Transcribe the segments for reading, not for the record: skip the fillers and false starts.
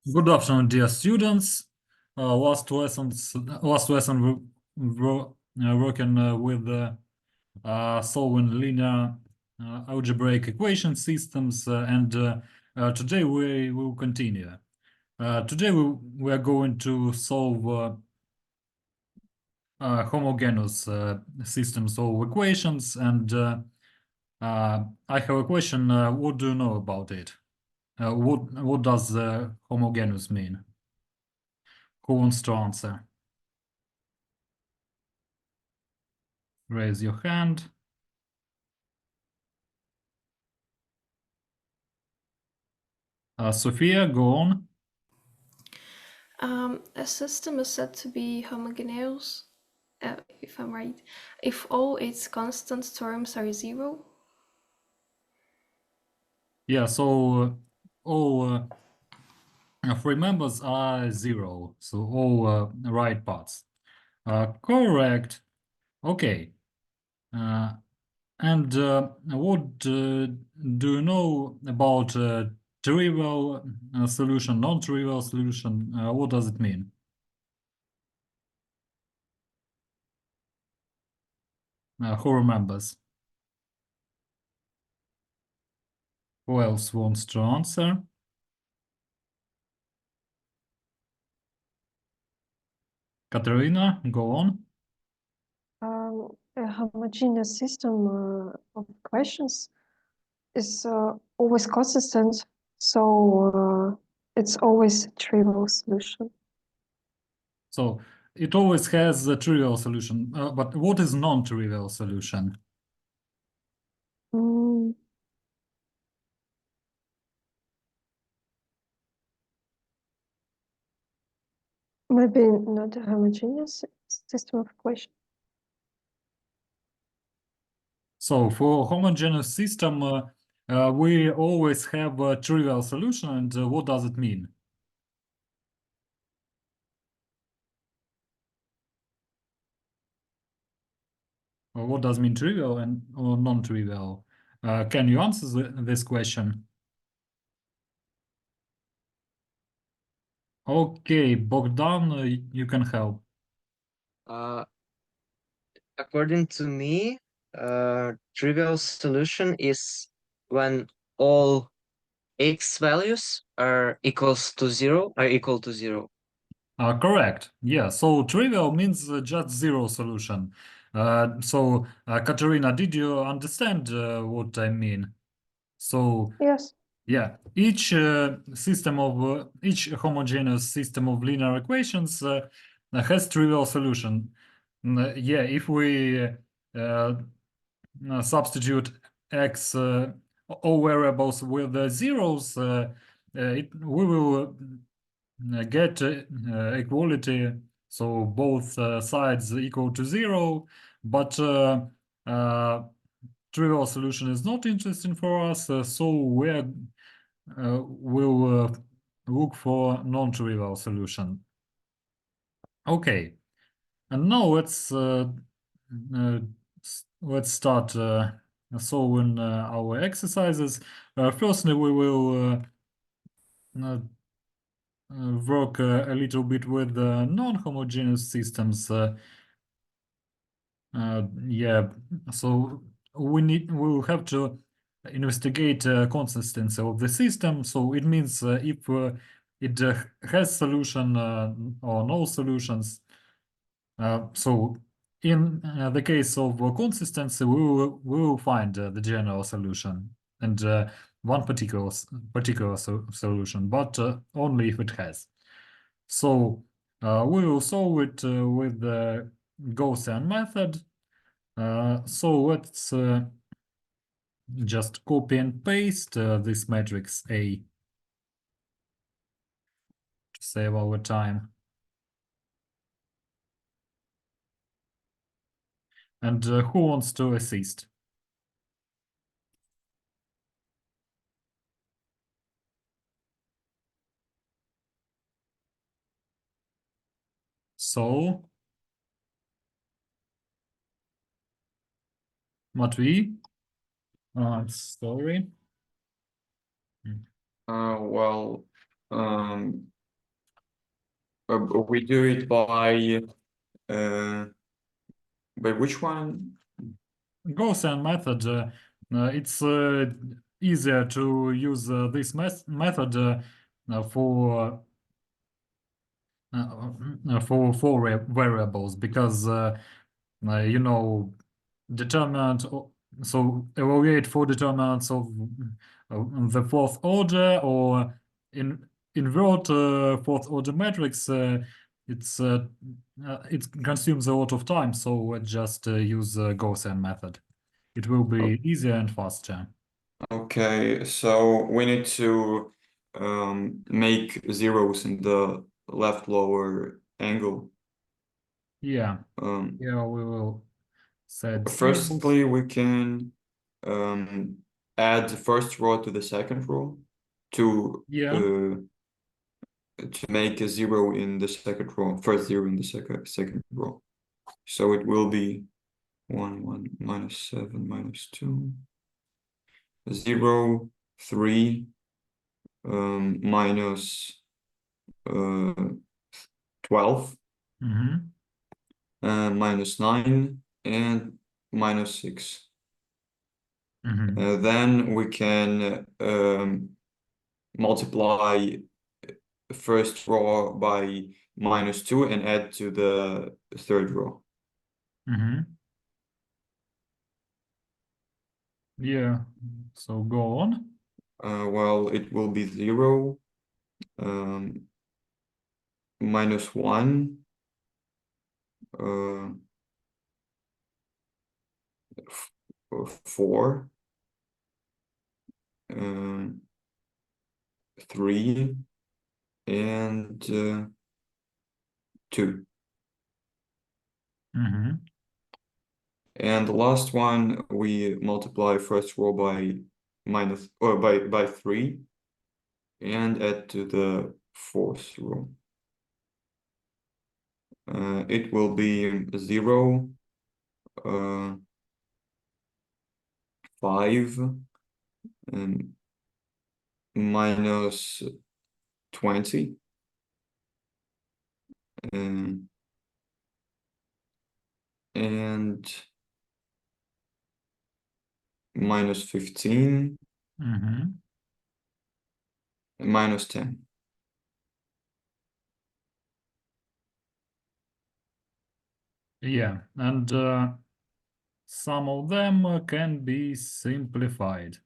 Good afternoon, dear students. Last lesson we working with solving linear algebraic equation systems, and today we will continue. Today we are going to solve homogeneous systems of equations, and I have a question. What do you know about it? What does homogeneous mean? Who wants to answer? Raise your hand. Sophia, go on. A system is said to be homogeneous, if I'm right, if all its constant terms are zero. Yeah, so all three members are zero, so all right parts. Correct. Okay. And what do you know about trivial solution, non-trivial solution? What does it mean? Who remembers? Who else wants to answer? Katerina, go on. A homogeneous system of equations is always consistent, so it's always a trivial solution. So it always has a trivial solution, but what is non-trivial solution? Mm, Maybe not a homogeneous system of equations. So for homogeneous system, we always have a trivial solution, and what does it mean? Or what does mean trivial and or non-trivial? Can you answer this question? Okay, Bogdan, you can help. Uh, According to me, trivial solution is when all x values are equal to zero. Correct. Yeah. So trivial means just zero solution. So Katerina, did you understand what I mean? So Yes. yeah, each each homogeneous system of linear equations has trivial solution. Yeah, if we substitute x all variables with zeros, we will get equality, so both sides equal to zero, but trivial solution is not interesting for us, so we'll look for non-trivial solution. Okay, and now let's start solving our exercises. Firstly, we will work a little bit with non-homogeneous systems. Yeah, so we'll have to investigate consistency of the system. So it means if it has solution or no solutions. So in the case of consistency, we will find the general solution and one particular solution, but only if it has. So we will solve it with the Gaussian method. So let's just copy and paste this matrix A to save our time. And who wants to assist? So, Matvey, sorry. Well, We do it by which one? Gaussian method, it's easier to use this method for variables because you know determinant so evaluate for determinants of the fourth order or in invert fourth order matrix. It consumes a lot of time, so just use Gaussian method. It will be easier and faster. Okay, so we need to make zeros in the left lower angle. Yeah, Um, yeah, we will set zeros. Firstly, we can add the first row to the second row to Yeah, make a zero in the second row, first zero in the second row. So it will be 1 -7 -2 0 3 minus 12 mhm, minus 9 and minus 6. mhm, Then we can multiply the first row by -2 and add to the third row. mhm. Yeah, so go on. Well, it will be 0 -1 uh, 4 um, 3 and 2. Mhm, And the last one, we multiply first row by by 3 and add to the fourth row. It will be 0 5 and minus 20 and minus 15 mhm. and minus 10. Yeah, and some of them can be simplified.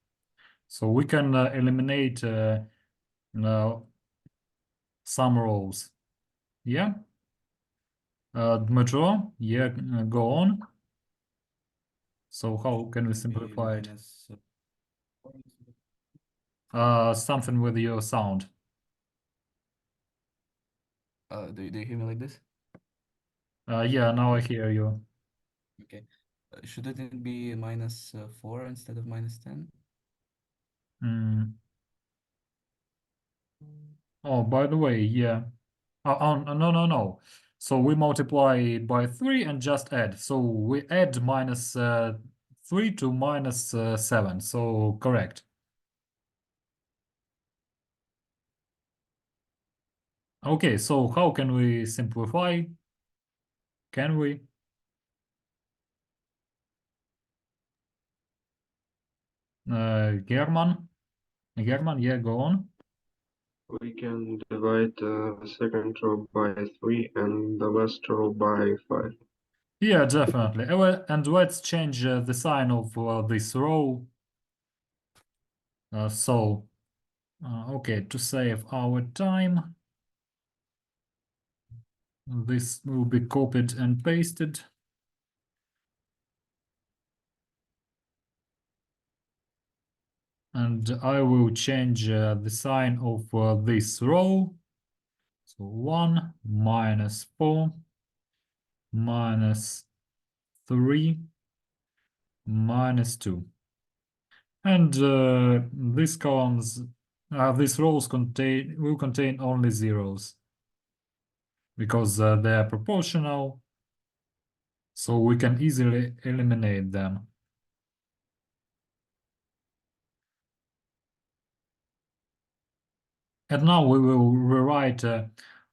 So we can eliminate some rows. Yeah. Dmytro, yeah, go on. So how can we simplify it? Something with your sound. Do you hear me like this? Yeah, now I hear you. Okay. Shouldn't it be minus 4 instead of minus 10? Mm. Oh, by the way, yeah. No, no, no. So we multiply by 3 and just add. So we add minus 3 to minus 7. So correct. Okay, so how can we simplify? Can we? German? German, yeah, go on. We can divide the second row by 3 and the last row by 5. Yeah, definitely. And let's change the sign of this row. Okay, to save our time, this will be copied and pasted. And I will change the sign of this row. So 1 minus 4 minus 3 minus 2. And these columns, these rows will contain only zeros because they are proportional, so we can easily eliminate them. And now we will rewrite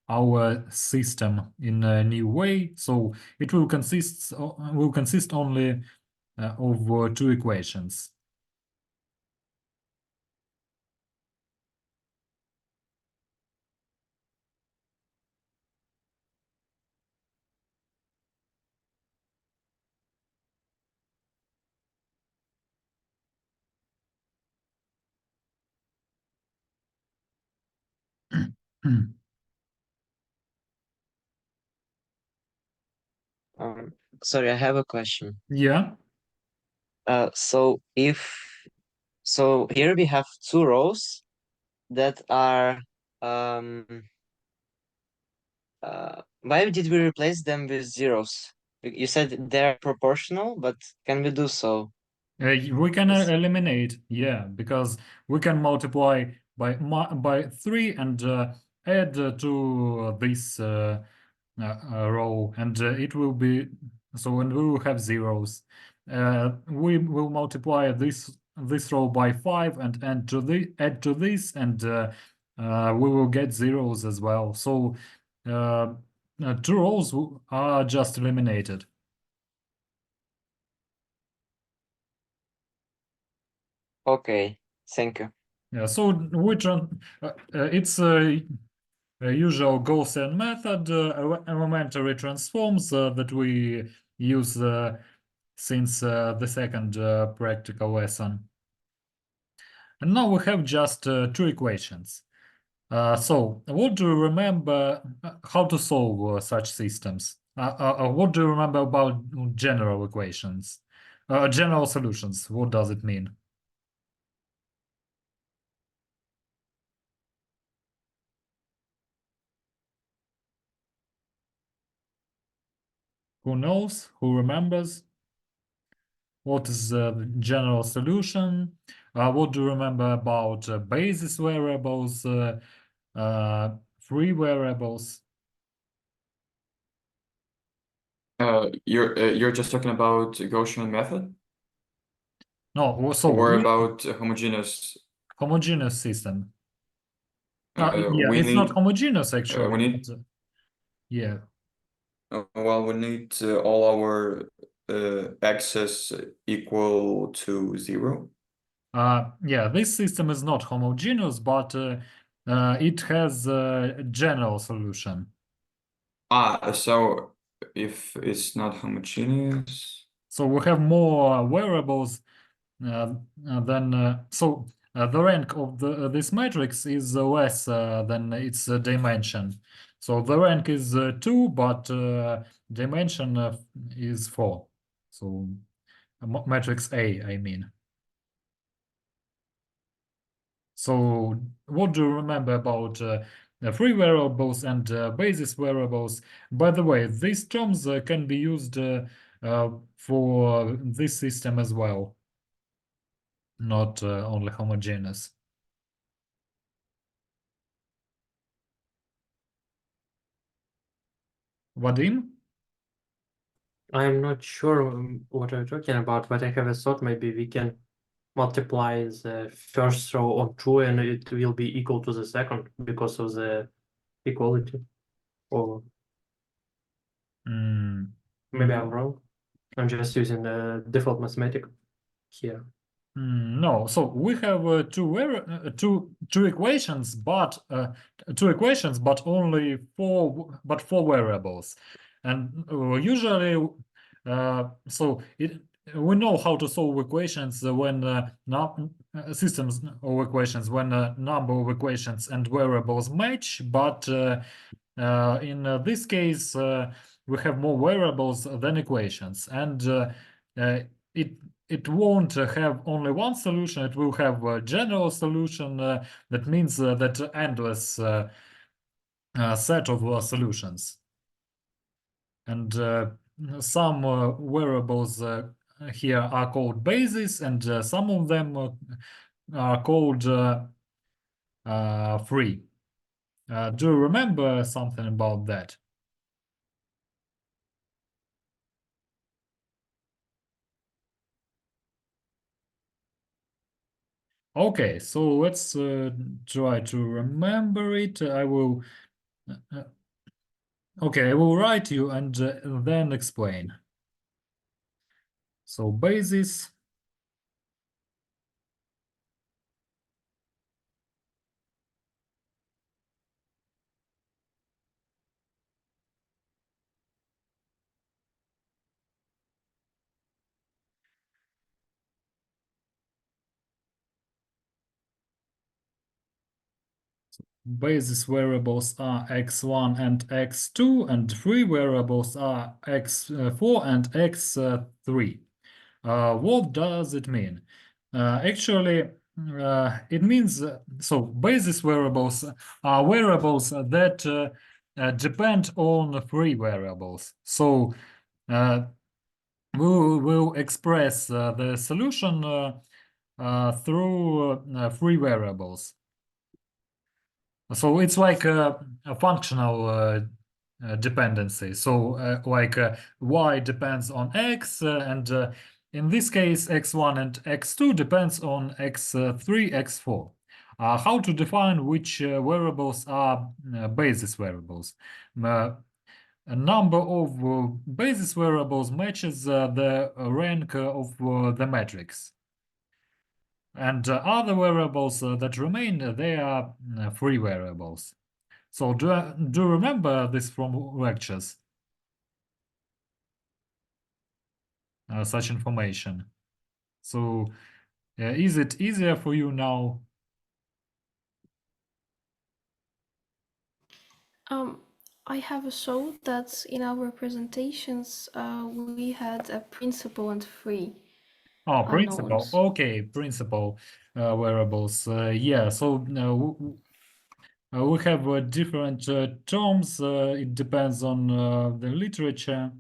our system in a new way. So it will consist only of two equations. Sorry, I have a question. Yeah. So here we have two rows that are why did we replace them with zeros? You said they're proportional, but can we do so? We can Yes. eliminate, yeah, because we can multiply by 3 and add to this row, and it will be so, and we will have zeros. We will multiply this row by 5 and add to this, and we will get zeros as well. So two rows are just eliminated. Okay, thank you. Yeah, so it's a usual Gaussian method, elementary transforms that we use since the second practical lesson. And now we have just two equations. So what do you remember how to solve such systems? What do you remember about general equations? General solutions, what does it mean? Who knows? Who remembers? What is the general solution? What do you remember about basis variables, free variables? You're just talking about Gaussian method No, so or about homogeneous? homogeneous system. Yeah, We it's not need homogeneous actually. we need Yeah. well, we need all our x's equal to 0. Yeah, this system is not homogeneous, but it has a general solution. So if it's not homogeneous, So we have more variables so the rank of this matrix is less than its dimension. So the rank is 2, but dimension is 4. So matrix A, I mean. So what do you remember about free variables and basis variables? By the way, these terms can be used for this system as well, not only homogeneous. Vadim? I'm not sure what you're talking about, but I have a thought maybe we can multiply the first row on 2 and it will be equal to the second because of the equality. Or maybe I'm wrong. I'm just using the default mathematic here. No, so we have two equations, but only four variables, and usually, so we know how to solve equations when systems of equations when a number of equations and variables match, but in this case we have more variables than equations, and it it won't have only one solution, it will have a general solution. That means that endless set of solutions. And some variables here are called bases, and some of them are called free. Do you remember something about that? Okay, so let's try to remember it. I will. Okay, I will write you and then explain. So basis. Basis variables are x1 and x2, and free variables are x4 and x3. What does it mean? Actually, it means so basis variables are variables that depend on free variables. So we will express the solution through free variables. So it's like a functional dependency. So like y depends on x, and in this case, x1 and x2 depends on x3, x4. How to define which variables are basis variables? A number of basis variables matches the rank of the matrix. And other variables that remain, they are free variables. So do you remember this from lectures? Such information. So is it easier for you now? I have a thought that in our presentations we had a principal and free Oh, principal. unknowns. Okay, principal variables. Yeah, so we have different terms. It depends on the literature.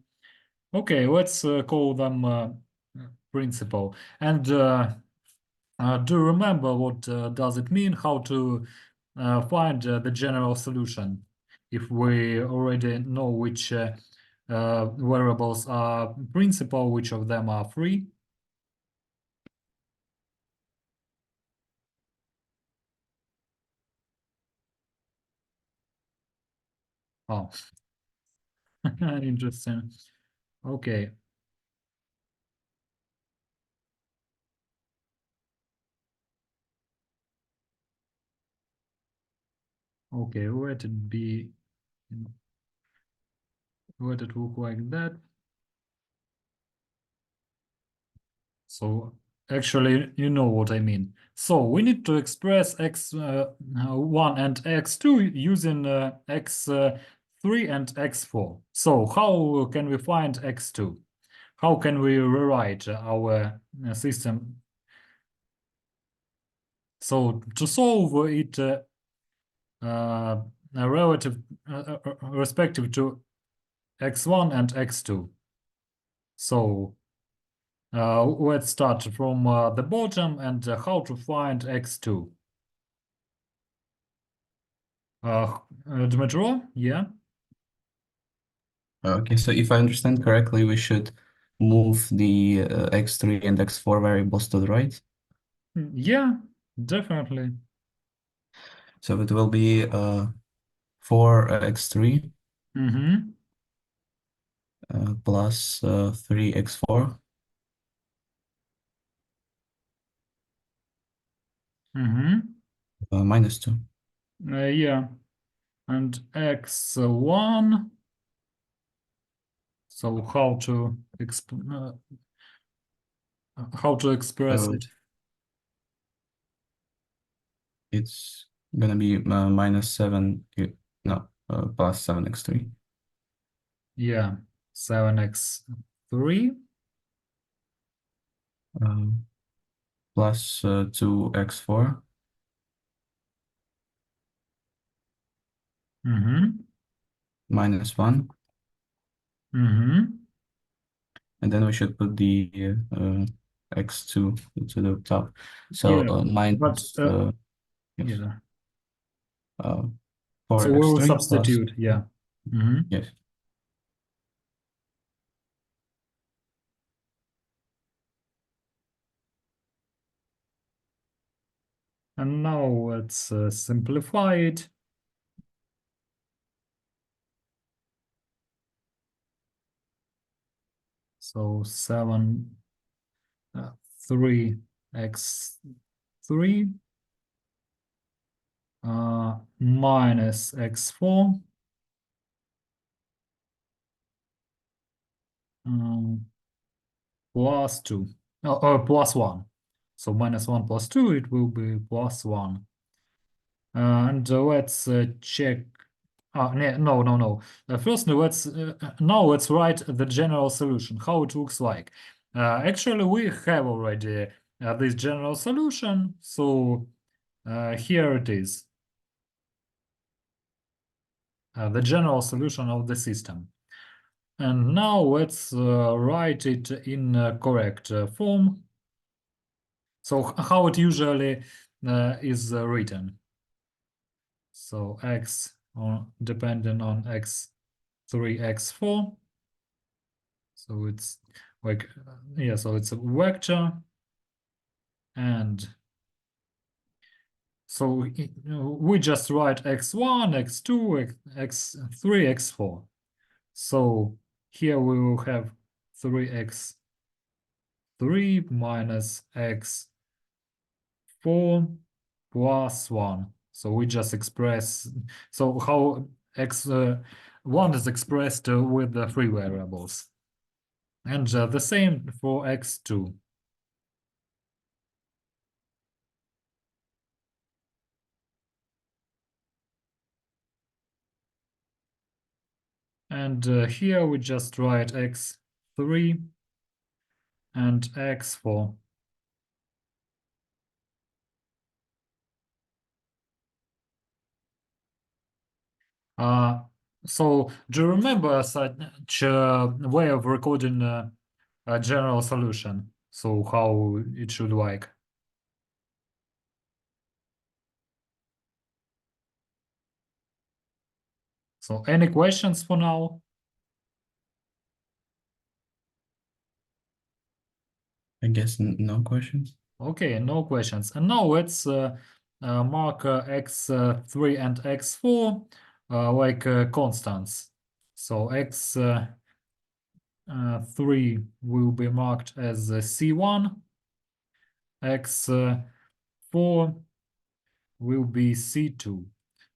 Okay, let's call them principal. And do you remember what does it mean? How to find the general solution if we already know which variables are principal, which of them are free? Oh, interesting. Okay. Okay, let it be, let it look like that. So actually, you know what I mean. So we need to express x1 and x2 using x3 and x4. So how can we find x2? How can we rewrite our system? So to solve it relative respective to x1 and x2. So let's start from the bottom and how to find x2. Dmitro, yeah? Okay, so if I understand correctly, we should move the x3 and x4 variables to the right. Yeah, definitely. So it will be 4x3 Mm-hmm. plus 3x4 Mm-hmm. minus 2. Yeah. And x1. So how to express So it? it's gonna be minus 7, no, plus 7x3. Yeah, 7x3. Plus 2x4 Mm-hmm. minus 1. Mm-hmm. And then we should put the x2 to the top. So Yeah, but minus yes, yeah. uh, So we will 4x3 plus substitute, yeah. Mm-hmm. yes. And now let's simplify it. So 7, 3x3 minus x4 plus 2, plus 1. So minus 1 plus 2, it will be plus 1. And let's check. No. First, now let's write the general solution, how it looks like. Actually, we have already this general solution, so here it is. The general solution of the system. And now let's write it in correct form. So how it usually is written. So x depending on x3, x4. So it's like, so it's a vector. And so we just write x1, x2, x3, x4. So here we will have 3x3 minus x4 plus 1. So we just express, so how x1 is expressed with the three variables. And the same for x2. And here we just write x3 and x4. So do you remember such a way of recording a general solution? So how it should like? So any questions for now? I guess no questions. Okay, no questions. And now let's mark x3 and x4 like constants. So x3 will be marked as C1, x4 will be C2.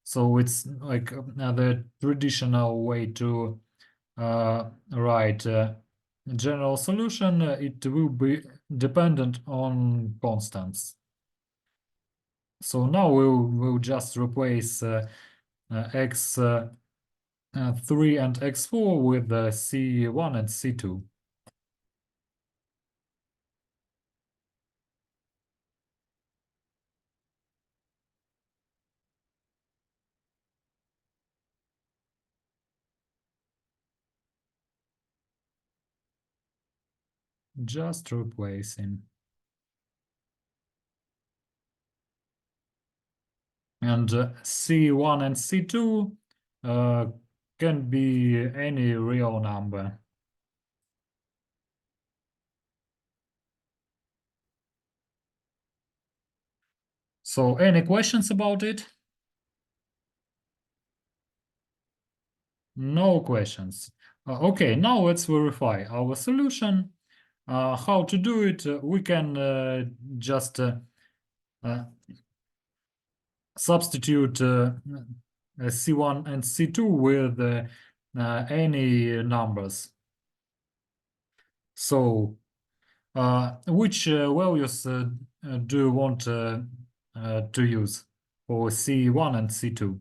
So it's like the traditional way to write general solution. It will be dependent on constants. So now we'll just replace x3 and x4 with C1 and C2. Just replacing. And C1 and C2 can be any real number. So any questions about it? No questions. Okay, now let's verify our solution. How to do it? We can just substitute C1 and C2 with any numbers. So which values do you want to use for C1 and C2?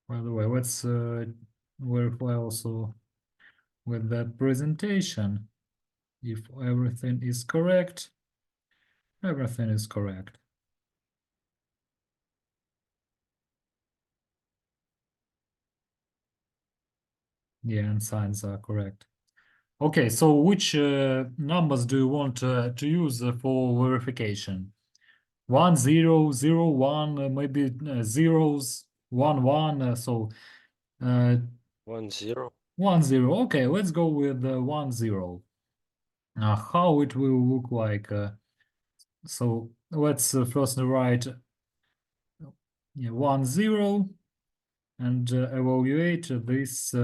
By the way, let's verify also with the presentation if everything is correct. Everything is correct. Yeah, and signs are correct. Okay, so which numbers do you want to use for verification? 1, 0, 0, 1, maybe zeros, 1, 1. So 1, 0. 1, 0. Okay, let's go with 1, 0. How it will look like. So let's first write 1, 0 and evaluate this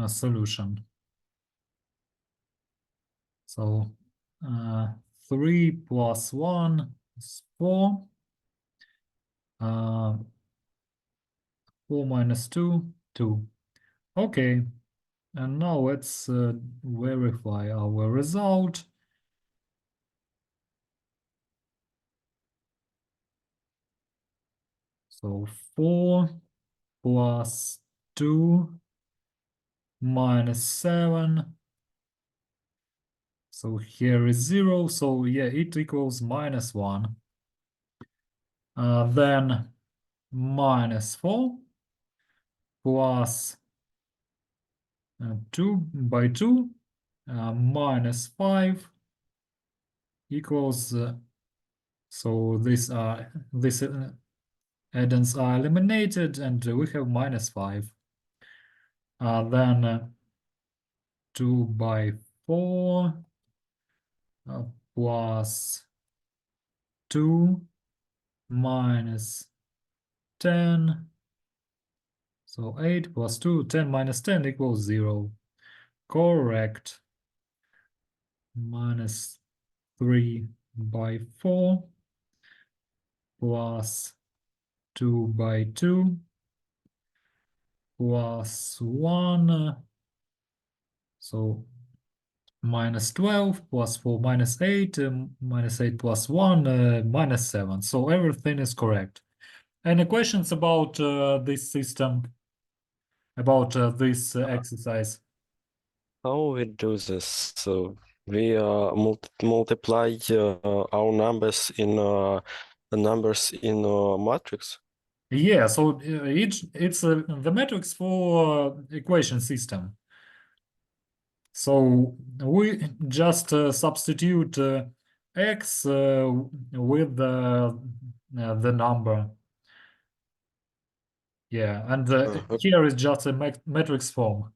solution. So 3 plus 1 is 4. 4 minus 2, 2. Okay, and now let's verify our result. So 4 plus 2 minus 7. So here is 0. So yeah, it equals minus 1. Then minus 4 plus 2 by 2 minus 5 equals so this addends are eliminated and we have minus 5. Then 2 by 4 plus 2 minus 10. So 8 plus 2, 10 minus 10 equals 0. Correct. Minus 3 by 4 plus 2 by 2 plus 1. So minus 12 plus 4 minus 8, minus 8 plus 1, minus 7. So everything is correct. Any questions about this system, about this exercise? How we do this? So we multiply our numbers in matrix. Yeah, so it's the matrix for equation system. So we just substitute x with the number. Yeah, and Okay. here is just a matrix form.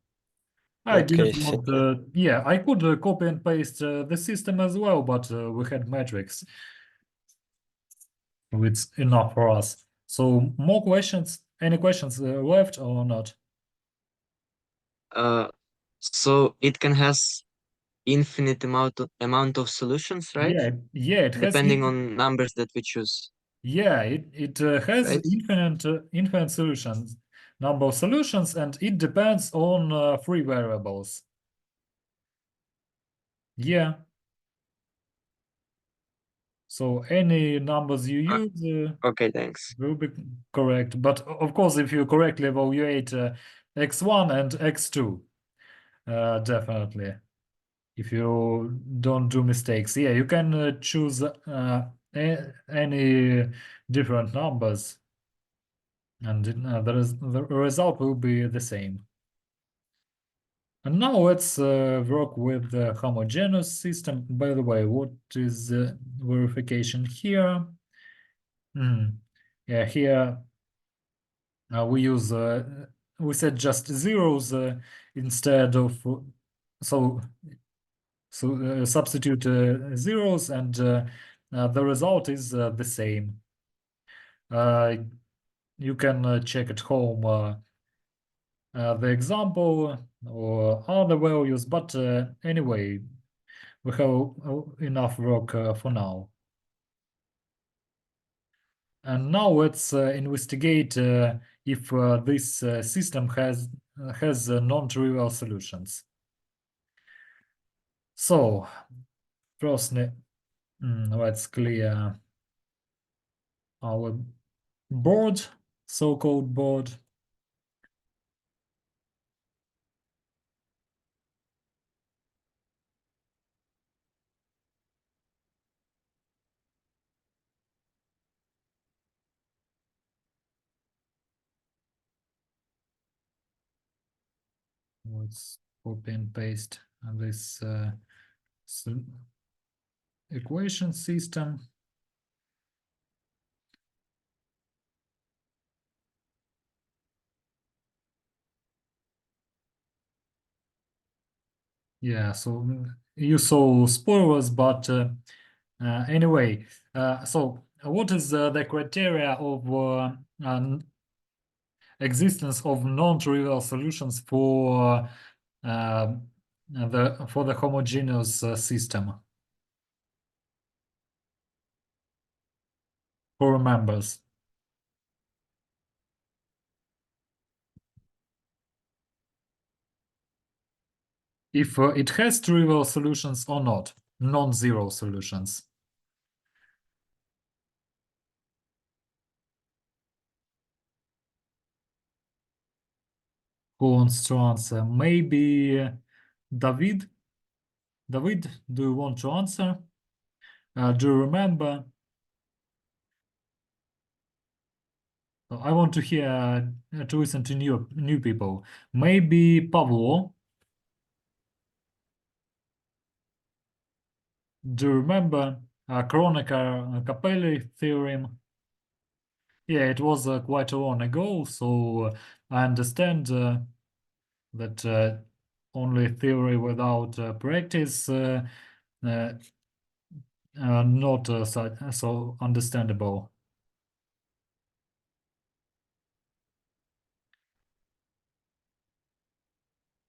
I Okay, didn't want, yeah, I could copy and paste the system as well, but we had matrix. It's enough for us. So more questions? Any questions left or not? So it can has infinite amount of solutions, right? Yeah, it has Depending on numbers that we choose. yeah, it has Right. infinite solutions, number of solutions, and it depends on free variables. Yeah. So any numbers you use Okay, thanks. will be correct. But of course, if you correctly evaluate x1 and x2, definitely. If you don't do mistakes, yeah, you can choose any different numbers, and the result will be the same. And now let's work with the homogeneous system. By the way, what is verification here? Yeah, here we use we set just zeros instead of so substitute zeros and the result is the same. You can check at home the example or other values, but anyway, we have enough work for now. And now let's investigate if this system has non-trivial solutions. So first, let's clear our board, so-called board. Let's copy and paste this equation system. Yeah, so you saw spoilers, but anyway, so what is the criteria of existence of non-trivial solutions for the homogeneous system? Who remembers? If it has trivial solutions or not, non-zero solutions. Who wants to answer? Maybe David? David, do you want to answer? Do you remember? I want to hear, to listen to new people. Maybe Pavlo. Do you remember Kronecker-Capelli theorem? Yeah, it was quite long ago, so I understand that only theory without practice not so understandable.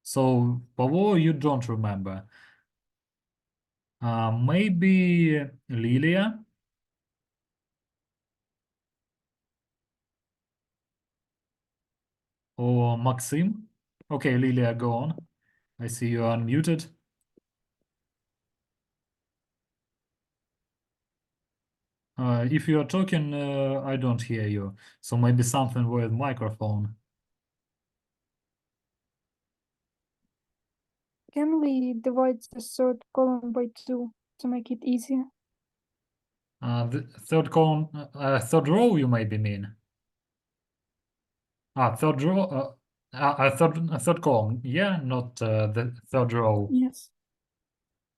So, Pavlo, you don't remember. Maybe Lilia? Or Maxim? Okay, Lilia, go on. I see you are unmuted. If you are talking, I don't hear you. So maybe something with microphone. Can we divide the third column by 2 to make it easier? The third column, third row, you maybe mean? Third row, third column. Yeah, not the third row. Yes.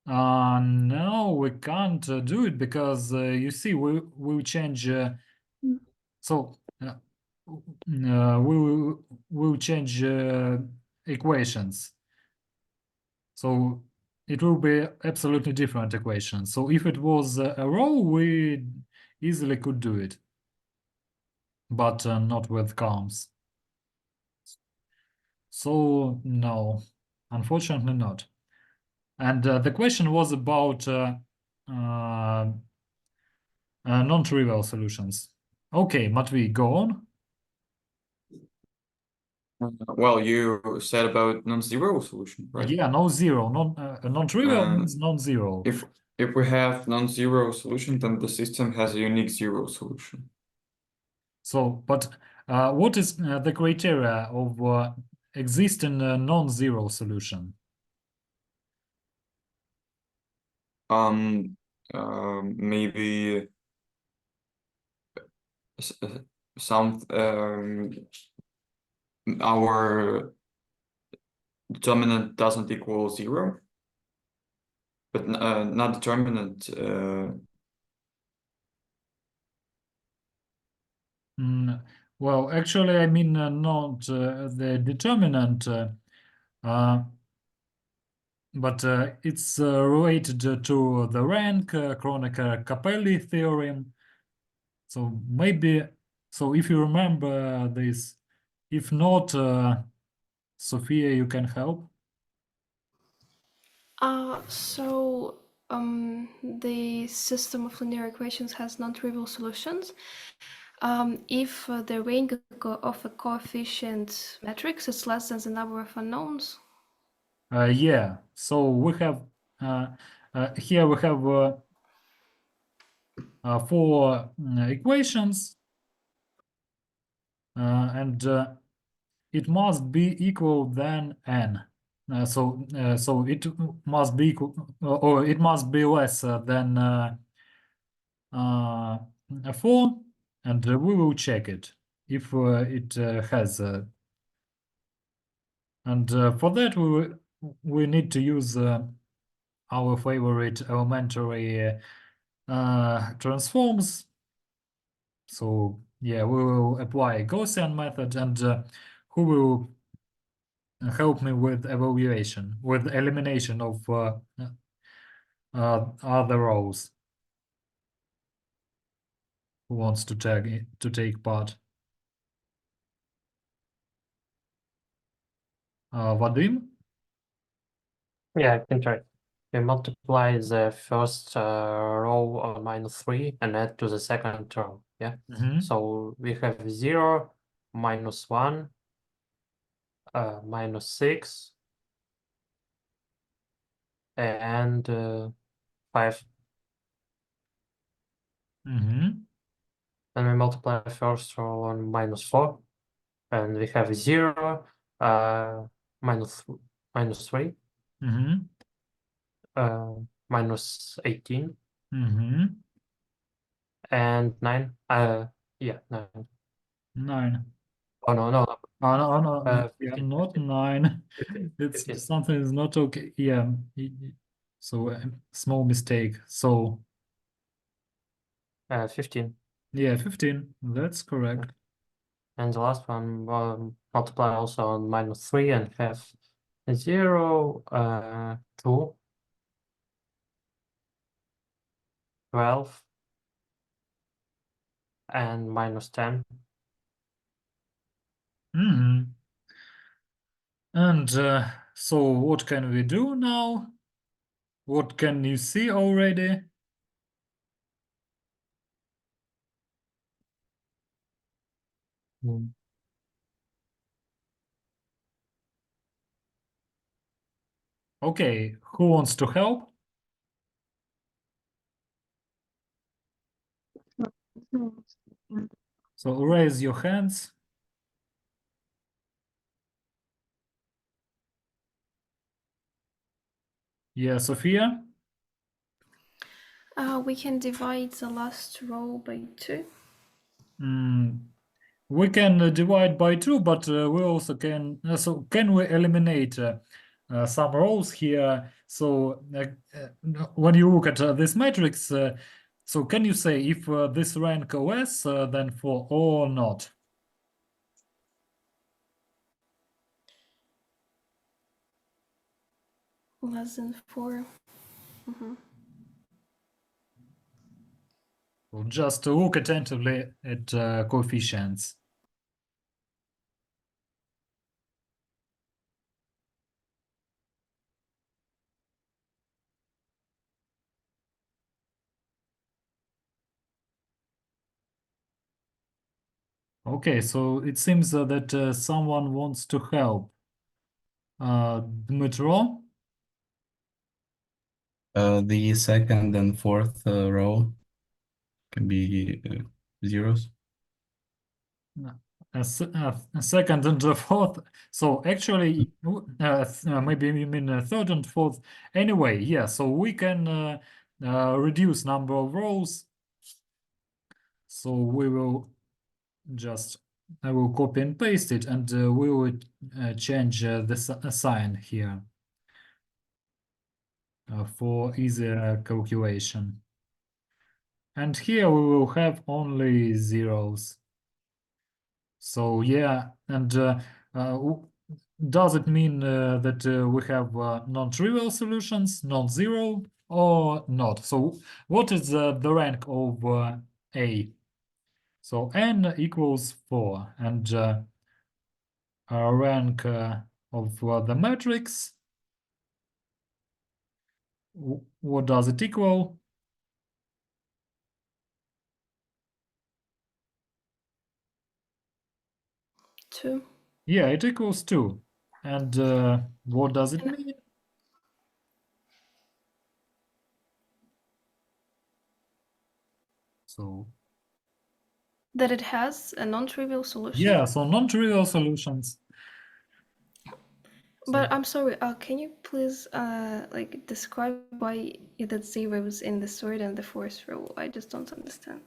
No, we can't do it because you see, we'll change. Mm. So we'll change equations. So it will be absolutely different equation. So if it was a row, we easily could do it, but not with columns. So no, unfortunately not. And the question was about non-trivial solutions. Okay, Matvey, go on. Well, you said about non-zero solution, right? Yeah, no zero. Non-trivial Uh, means non-zero. If we have non-zero solution, then the system has a unique zero solution. So, but what is the criteria of existing non-zero solution? Maybe some our determinant doesn't equal 0, but not determinant. Well, actually, I mean not the determinant, but it's related to the rank, Kronecker-Capelli theorem. So maybe, so if you remember this, if not, Sophia, you can help. So the system of linear equations has non-trivial solutions. If the rank of a coefficient matrix is less than the number of unknowns. Yeah, so we have here we have 4 equations, and it must be equal than n. So it must be equal, or it must be less than 4, and we will check it if it has. And for that, we need to use our favorite elementary transforms. So yeah, we will apply Gaussian method, and who will help me with evaluation, with elimination of other rows. Who wants to take part? Vadim? Yeah, I can try. We multiply the first row on -3 and add to the second row. Yeah. Mhm. So we have 0, -1, -6, and 5. Mhm. Then we multiply the first row on -4, and we have 0, -3, Mhm. -18, Mhm. and 9. Yeah, 9. 9. Oh no, no, Oh, no, no, yeah, 15, not 15, 9. 15, It's 15. something is not okay. Yeah. So small mistake. So 15. yeah, 15. That's correct. And the last one multiply also on -3 and have 0, 2, 12, and -10. Mhm. And so what can we do now? What can you see already? Mm. Okay, who wants to help? So raise your hands. Yeah, Sophia? We can divide the last row by 2. We can divide by 2, but we also can. So can we eliminate some rows here? So when you look at this matrix, so can you say if this rank less than 4 or not? Less than 4. So just look attentively at coefficients. Okay, so it seems that someone wants to help. Dmitro? The second and fourth row can be zeros. A second and a fourth. So actually, maybe you mean a third and fourth. Anyway, yeah. So we can reduce number of rows. So we will just I will copy and paste it, and we will change the sign here for easier calculation. And here we will have only zeros. So yeah, and does it mean that we have non-trivial solutions, non-zero, or not? So what is the rank of A? So n equals 4, and rank of the matrix, what does it equal? Two. Yeah, it equals 2. And what does it mean? So That it has a non-trivial solution. yeah, so non-trivial solutions. But I'm sorry, can you please like describe why that zeros in the third and the fourth row? I just don't understand.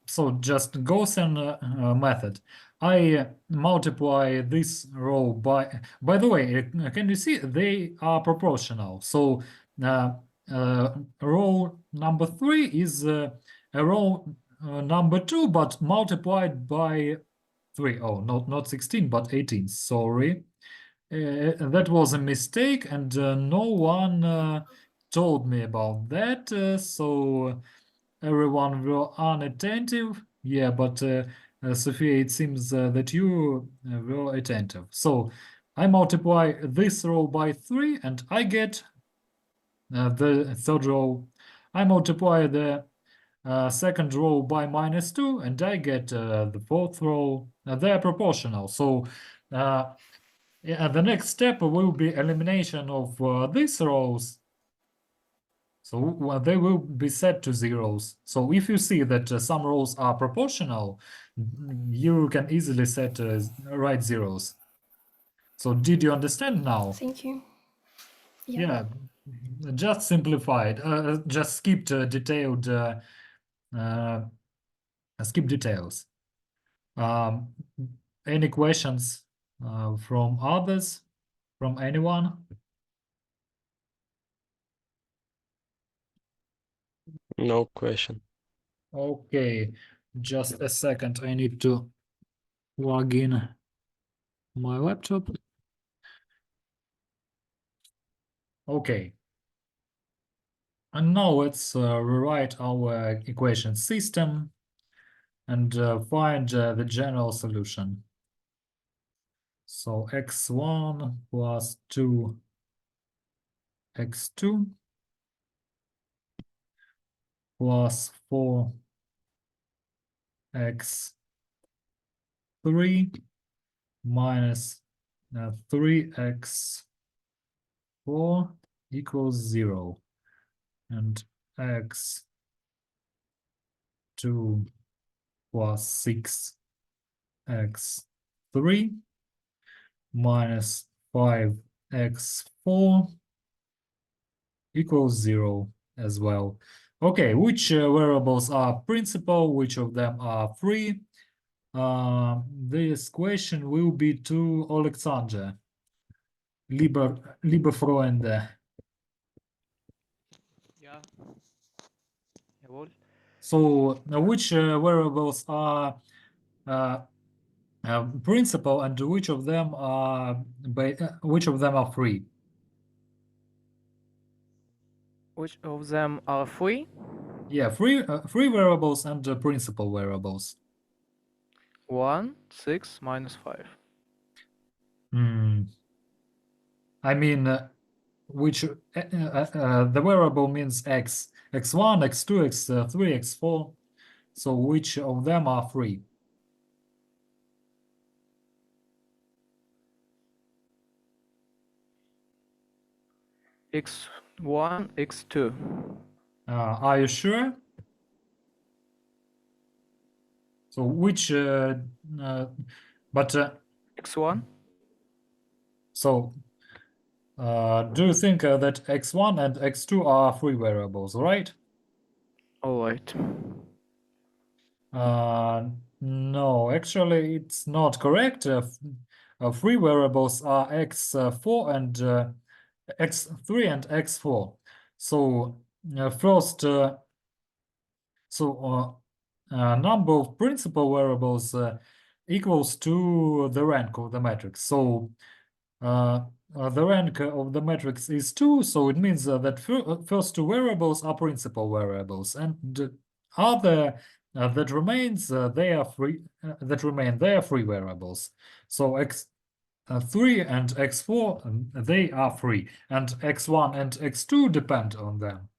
So just Gaussian method. I multiply this row by the way, can you see they are proportional? So row number 3 is a row number 2, but multiplied by 3. Oh, not 16, but 18. Sorry. that was a mistake, and no one told me about that, so everyone were unattentive. Yeah, but Sophia, it seems that you were attentive. So I multiply this row by 3, and I get the third row. I multiply the second row by -2, and I get the fourth row. They are proportional. So yeah, the next step will be elimination of these rows. So they will be set to zeros. So if you see that some rows are proportional, you can easily set right zeros. So did you understand now? Thank you. Yeah, just simplified. Just skipped detailed. Skip details. Any questions from others? From anyone? No question. Okay, just a second. I need to log in my laptop. Okay. And now let's rewrite our equation system and find the general solution. So x1 plus 2x2 plus 4x3 minus 3x4 equals 0. And x2 plus 6x3 minus 5x4 equals 0 as well. Okay, which variables are principal? Which of them are free? This question will be to Alexander. Liebe Freunde. Yeah. Jawohl. So, which variables are principal, and which of them are free? Which of them are free? Yeah, free variables and principal variables. 1, 6, minus 5. I mean, which the variable means x, x1, x2, x3, x4. So which of them are free? x1, x2. Are you sure? So which, x1? So do you think that x1 and x2 are free variables, right? All right. No, actually, it's not correct. Free variables are x4 and x3 and x4. So first, number of principal variables equals to the rank of the matrix. So the rank of the matrix is 2, so it means that first two variables are principal variables, and other that remains they are free. They are free variables. So x3 and x4 they are free, and x1 and x2 depend on them.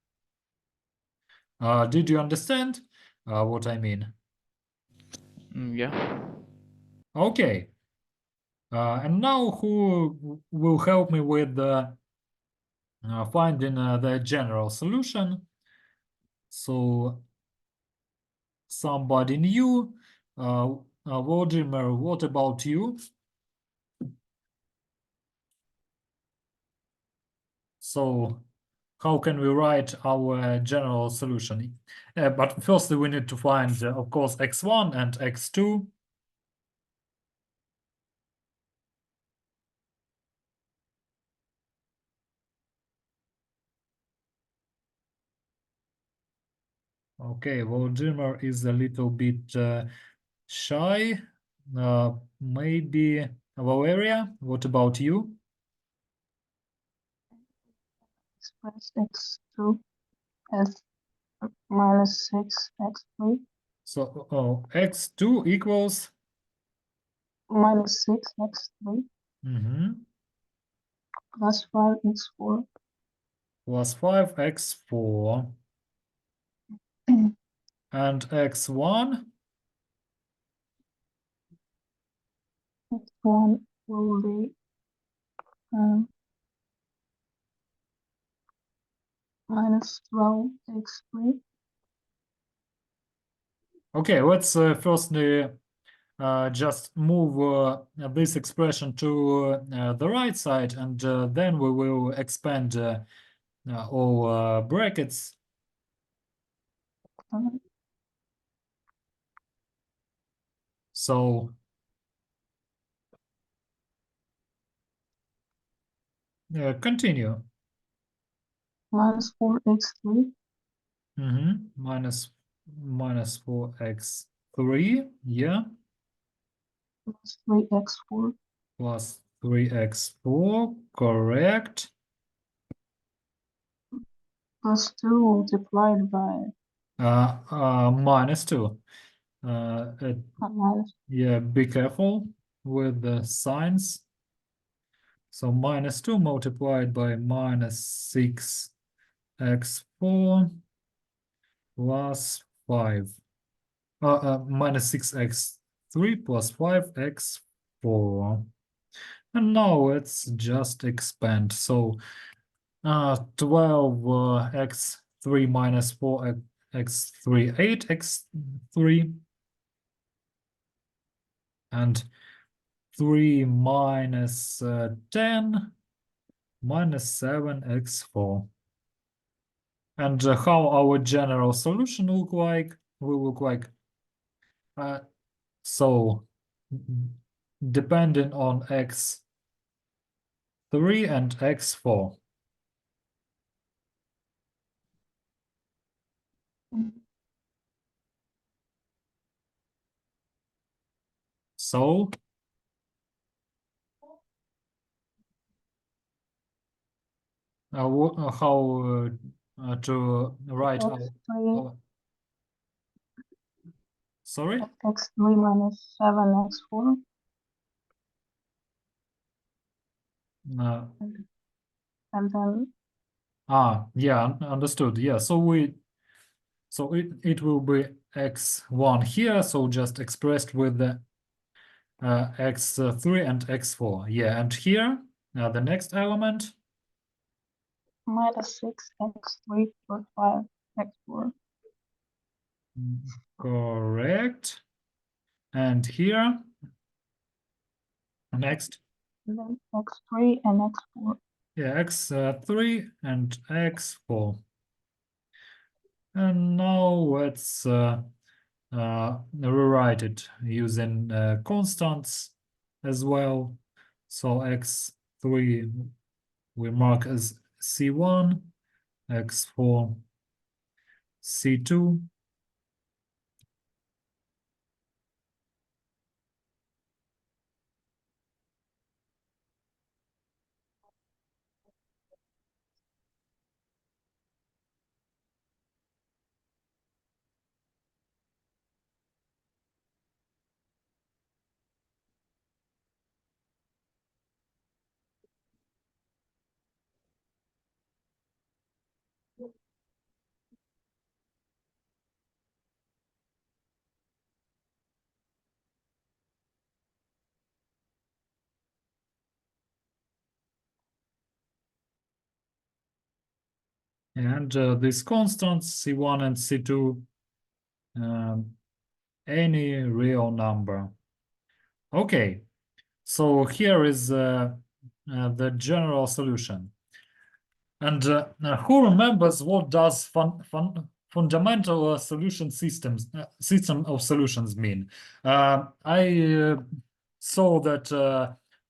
Did you understand what I mean? Yeah. Okay. And now who will help me with finding the general solution? So somebody new, Vladimir, what about you? So how can we write our general solution? But first we need to find, of course, x1 and x2. Okay, Vladimir is a little bit shy. Maybe Valeria, what about you? express x2 as minus 6x3 So x2 equals minus 6x3 plus 5x4 plus 5x4 and x1 x1 will be minus 12x3. Okay, let's firstly just move this expression to the right side, and then we will expand all brackets. So continue. Minus 4x3 Minus 4x3, yeah, plus 3x4 plus 3x4, correct. plus 2 multiplied by Minus 2. minus Yeah, be careful with the signs. So minus 2 multiplied by minus 6x4 plus 5. Minus 6x3 plus 5x4. And now let's just expand. So 12x3 minus 4x3, 8x3. And 3 minus 10 minus 7x4. And how our general solution look like? Will look like so depending on x3 and x4. So how to write x3 sorry? x3 minus 7x4 and then Yeah, understood. Yeah, so it will be x1 here, so just expressed with the x3 and x4. Yeah, and here the next element minus 6x3 plus 5x4 correct. And here next, and then x3 and x4 yeah, x3 and x4. And now let's rewrite it using constants as well. So x3 we mark as C1, x4 C2, and these constants C1 and C2, any real number. Okay, so here is the general solution. And who remembers what does fundamental solution system of solutions mean? I saw that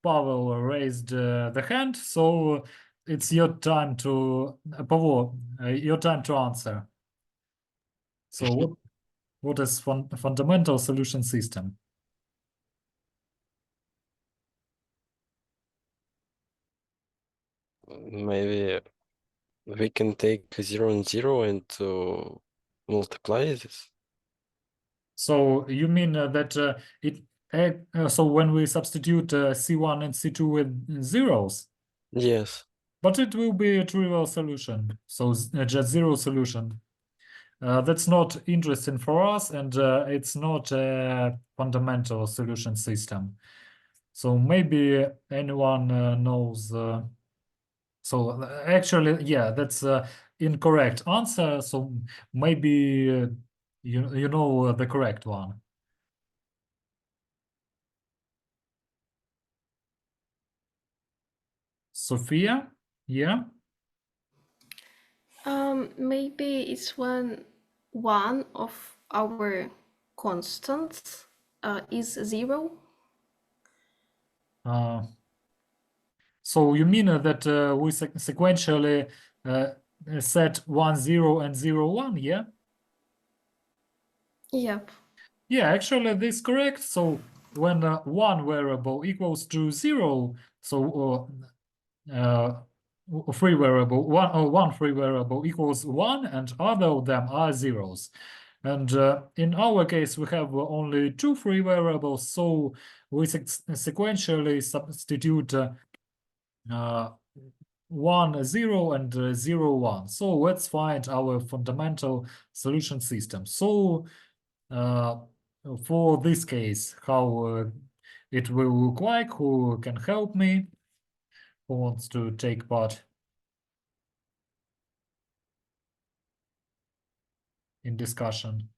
Pavel raised the hand, so it's your time to Pavel, your time to answer. So what is fundamental solution system? Maybe We can take 0 and 0 and multiply this. So you mean that so when we substitute C1 and C2 with zeros, Yes. but it will be a trivial solution, so just zero solution. That's not interesting for us, and it's not a fundamental solution system. So maybe anyone knows. So actually, yeah, that's incorrect answer. So maybe you know the correct one. Sophia, yeah. Maybe it's when one of our constants is 0. So you mean that we sequentially set 1, 0 and 0, 1, yeah? Yep. Yeah, actually this is correct. So when one variable equals to 0, so free variable, one free variable equals 1 and other of them are zeros. And in our case, we have only 2 free variables, so we sequentially substitute 1, 0 and 0, 1. So let's find our fundamental solution system. So for this case, how it will look like, who can help me, who wants to take part in discussion?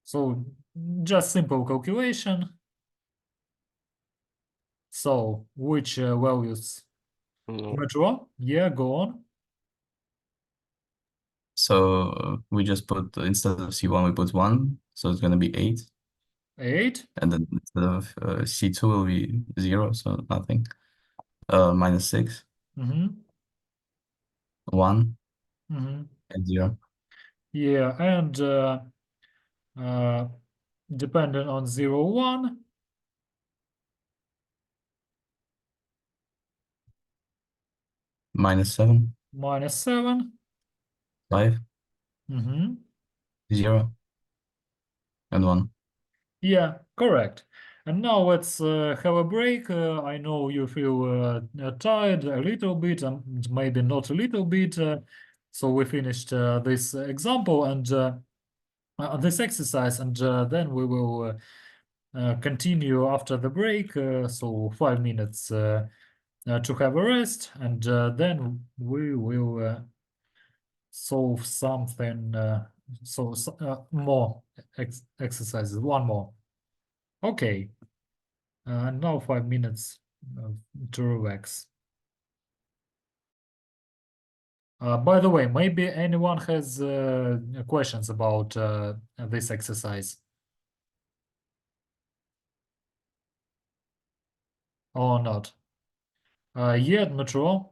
So just simple calculation. So which values? No. Metro? Yeah, go on. So we just put, instead of C1, we put 1, so it's going to be 8. 8. And then instead of C2 will be 0, so nothing. Minus 6, Mm-hmm. 1, Mm-hmm. and 0. Yeah, and uh, dependent on 0, 1. Minus 7, Minus 7. 5, Mm-hmm. 0, and 1. Yeah, correct. And now let's have a break. I know you feel tired a little bit, and maybe not a little bit. So we finished this example and this exercise, and then we will continue after the break. So 5 minutes to have a rest, and then we will solve something. More exercises. One more. Okay. Now 5 minutes to relax. By the way, maybe anyone has questions about this exercise or not? Yeah, Dmitro.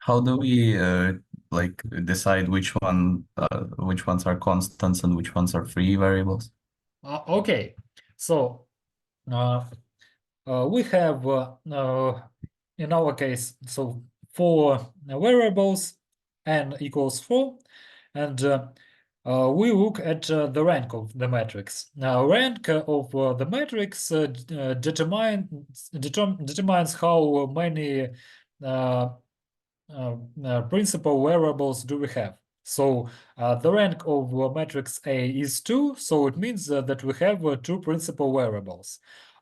How do we like decide which ones are constants and which ones are free variables? Okay, so we have in our case, so 4 variables, n equals 4, and we look at the rank of the matrix. Now, rank of the matrix determines how many principal variables do we have. So the rank of matrix A is 2, so it means that we have 2 principal variables.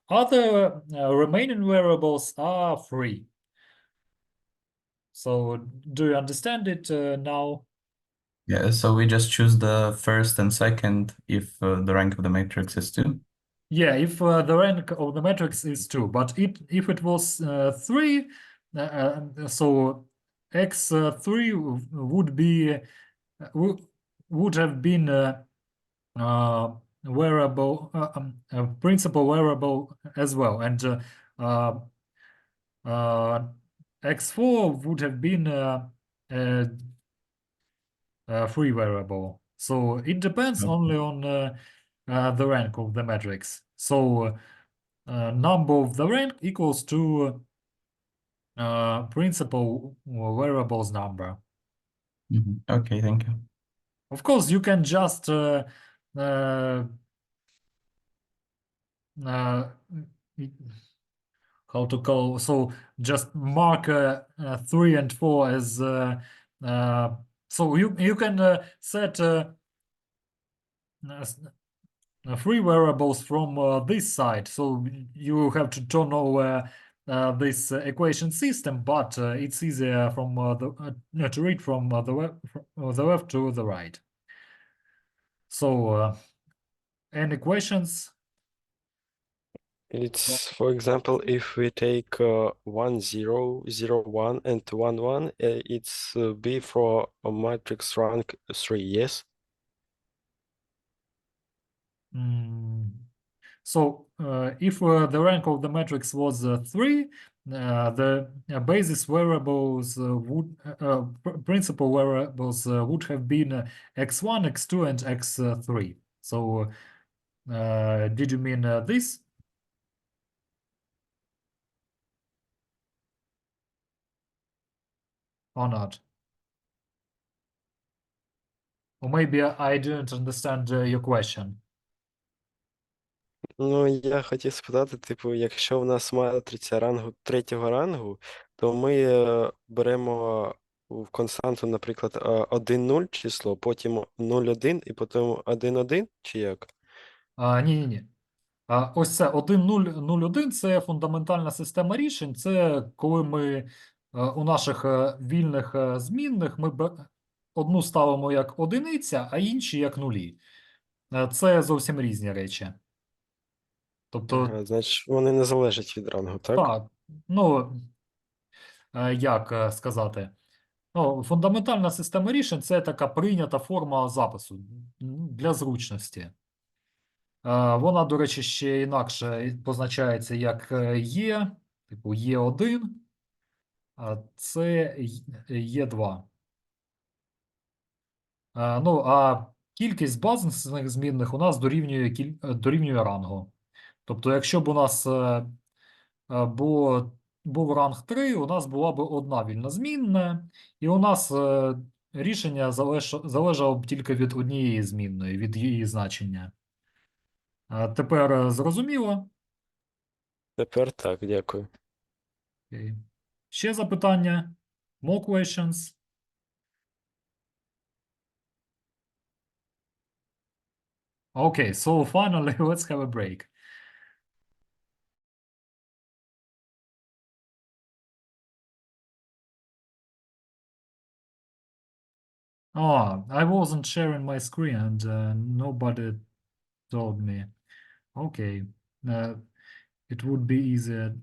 Other remaining variables are free. So do you understand it now? Yeah, so we just choose the first and second if the rank of the matrix is 2. Yeah, if the rank of the matrix is 2, but if it was 3, so x3 would be would have been variable principal variable as well, and x4 would have been a free variable. So it depends Okay. only on the rank of the matrix. So number of the rank equals to principal variables number. Okay, thank you. Of course, you can just how to call, so just mark 3 and 4 as so you can set three variables from this side, so you have to turn over this equation system, but it's easier from to read from the left to the right. So any questions? It's, for example, if we take 1 0 0 1 and 1 1, it's B for a matrix rank 3, yes? So if the rank of the matrix was 3, the basis variables principal variables would have been x1, x2, and x3. So did you mean this? Or not? Or maybe I didn't understand your question. Ну, я хотів спитати, типу, якщо в нас матриця рангу 3-го рангу, то ми беремо в константу, наприклад, 1-0 число, потім 0-1 і потім 1-1, чи як? Ні. Ось це 1.0.0.1 – це фундаментальна система рішень. Це коли ми у наших вільних змінних ми одну ставимо як одиниця, а інші як нулі. Це зовсім різні речі. Тобто, Ага, значить, вони не залежать від рангу, так? так, ну, як сказати? Ну, фундаментальна система рішень – це така прийнята форма запису для зручності. Вона, до речі, ще інакше позначається як Є, типу Є1, а це Є2. Ну, а кількість базисних змінних у нас дорівнює рангу. Тобто, якщо б у нас був ранг 3, у нас була б одна вільна змінна, і у нас рішення залежало б тільки від однієї змінної, від її значення. Тепер зрозуміло? Тепер так, дякую. Окей. Ще запитання? More questions? Okay, so finally, let's have a break. Oh, I wasn't sharing my screen and nobody told me. Okay, it would be easier.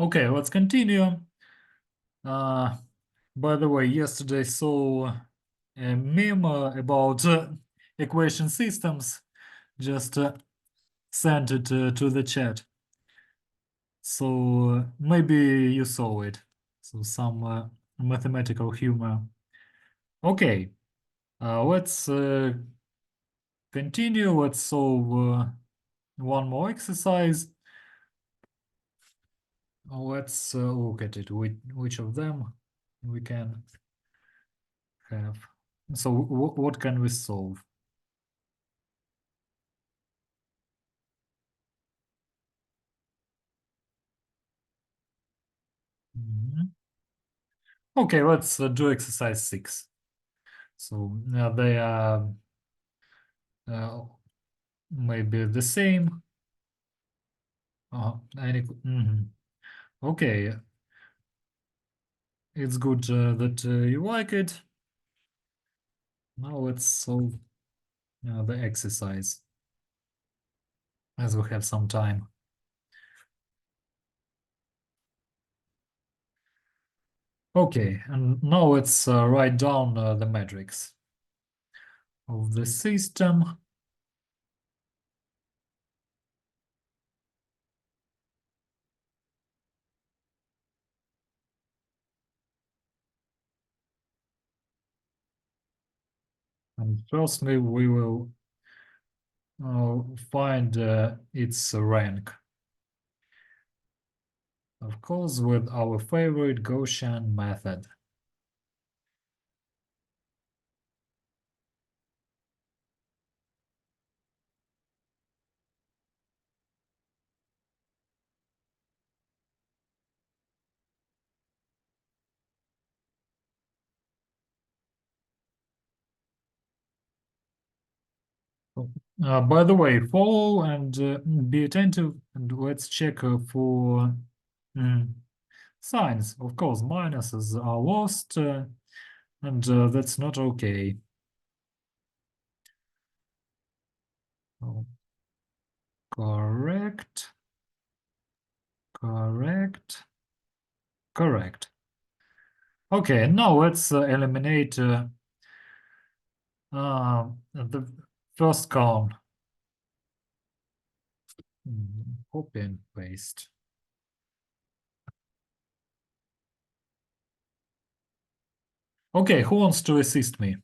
Okay, let's continue. By the way, yesterday saw a meme about equation systems. Just sent it to the chat. So maybe you saw it. So some mathematical humor. Okay, let's continue. Let's solve one more exercise. Let's look at it. Which of them we can have. So what can we solve? Mhm. Okay, let's do exercise 6. So they are maybe the same. Mhm. Okay, it's good that you like it. Now let's solve the exercise as we have some time. Okay, and now let's write down the matrix of the system. And firstly, we will find its rank. Of course, with our favorite Gaussian method. By the way, follow and be attentive, and let's check for signs. Of course, minuses are lost, and that's not okay. Oh, correct, correct, correct. Okay, now let's eliminate the first column. Copy and paste. Okay, who wants to assist me?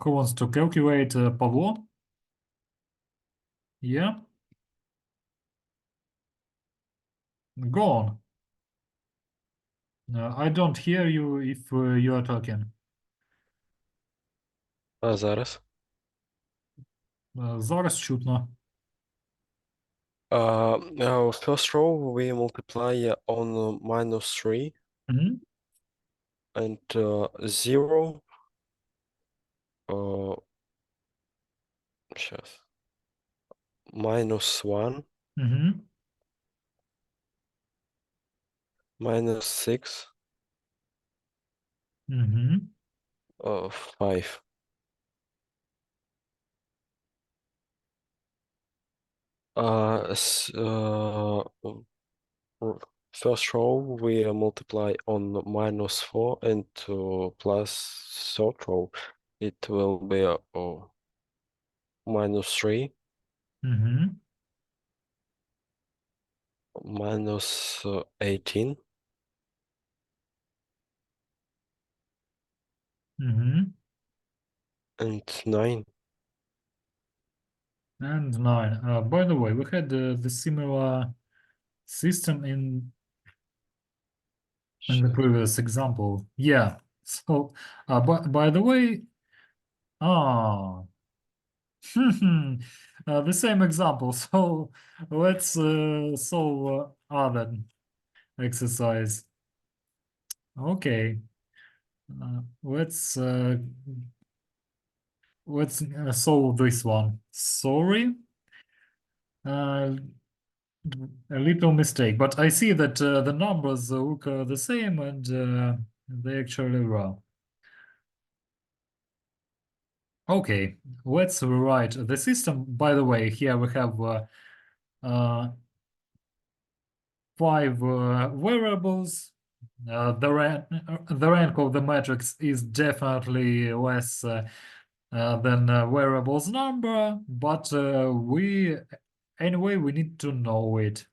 Who wants to calculate Pavlo? Yeah? Go on. I don't hear you if you are talking. А зараз? Зараз чутно. First row we multiply on -3 Mhm. and 0. Сейчас. -1, Mhm. -6, Mhm. 5. First row we multiply on -4 and plus third row it will be -3, Mhm. -18, Mhm. and 9. And 9. By the way, we had the similar system in the previous example. Yeah. So, by the way, ah, the same example. So let's solve other exercise. Okay. Let's solve this one. Sorry. A little mistake, but I see that the numbers look the same and they actually wrong. Okay, let's rewrite the system. By the way, here we have 5 variables. The rank of the matrix is definitely less than variables number, but anyway we need to know it.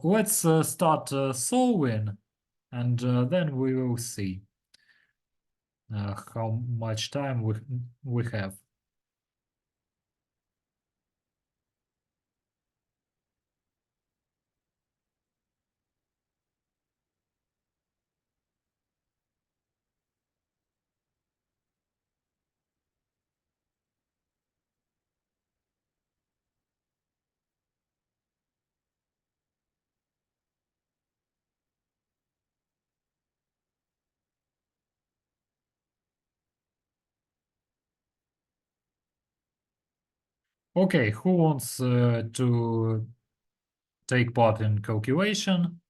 Let's start solving, and then we will see how much time we have. Okay, who wants to take part in calculation,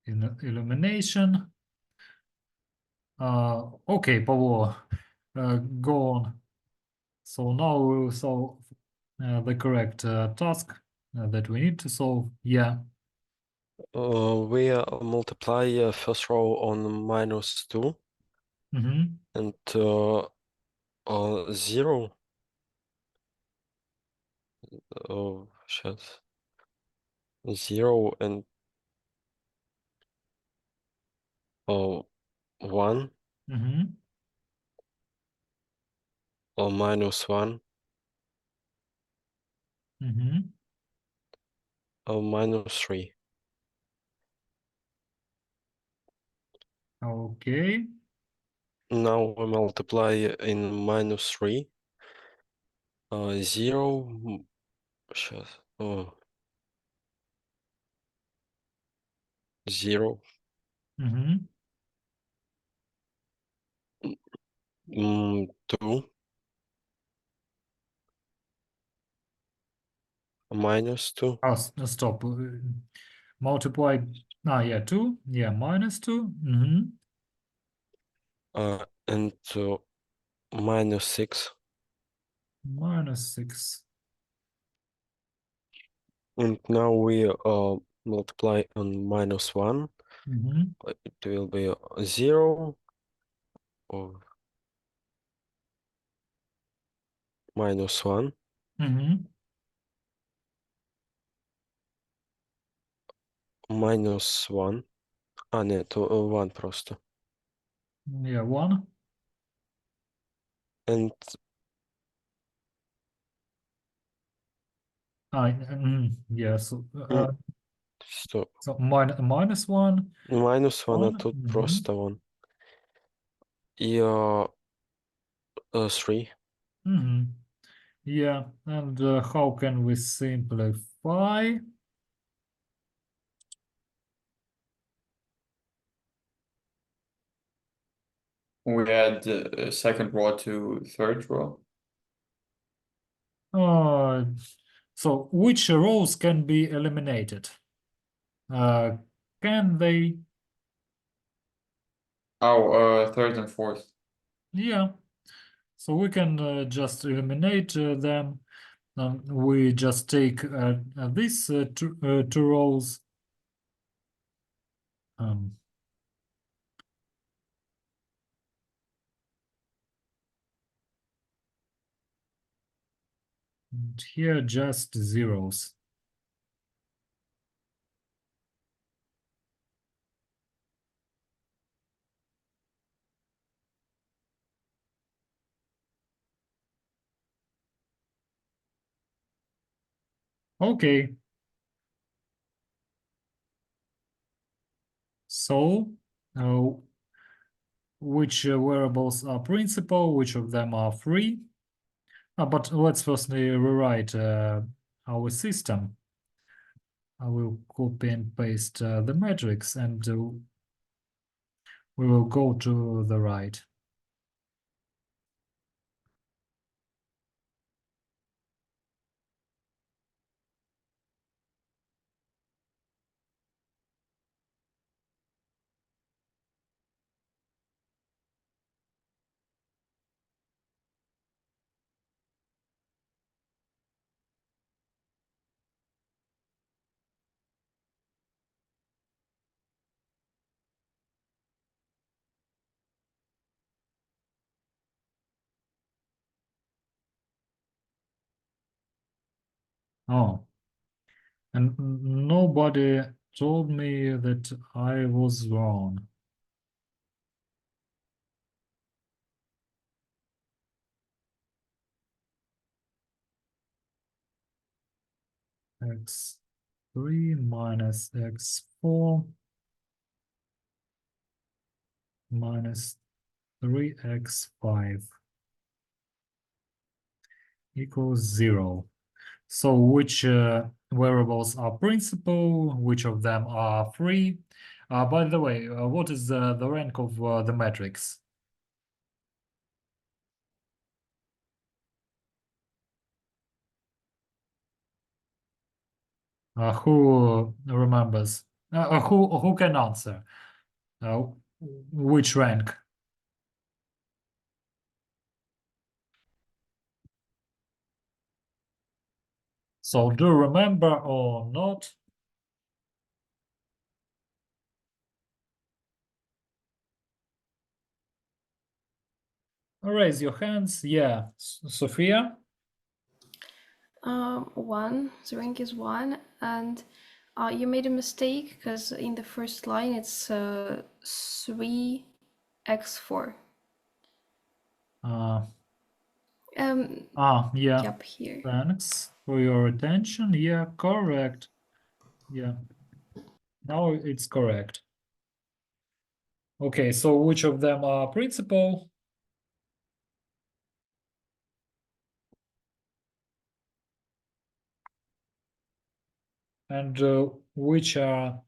in illumination? Okay, Pavlo, go on. So now we will solve the correct task that we need to solve. Yeah. We multiply first row on -2 Mm-hmm. and 0. Сейчас. 0 and 1 Mm-hmm. or -1 Mm-hmm. or -3. Okay. Now we multiply in -3. 0. Сейчас. 0. Mm-hmm. 2. -2. Oh, stop. Multiply. Yeah, 2. Yeah, -2. Mm-hmm. And -6. -6. And now we multiply on -1. Mm-hmm. It will be 0 or -1. Mm-hmm. -1. Нет, то 1 просто. Yeah, 1. And Yeah, so, Стоп. so -1. -1, а 1. тут Mm-hmm. просто 1. И 3. Mm-hmm. Yeah, and how can we simplify? We add second row to third row. So which rows can be eliminated? Can they? Oh, third and fourth. Yeah. So we can just eliminate them. We just take these two rows. And here just zeros. Okay. So, which variables are principal, which of them are free? But let's firstly rewrite our system. I will copy and paste the matrix, and we will go to the right. Oh, and nobody told me that I was wrong. X3 minus X4 minus 3X5 equals 0. So which variables are principal? Which of them are free? By the way, what is the rank of the matrix? Who remembers? Who can answer? Which rank? So do you remember or not? Raise your hands. Yeah, Sophia. 1. The rank is 1, and you made a mistake because in the first line it's 3x4. Yeah. Yep, here. Thanks for your attention. Yeah, correct. Yeah. Now it's correct. Okay, so which of them are principal? And which are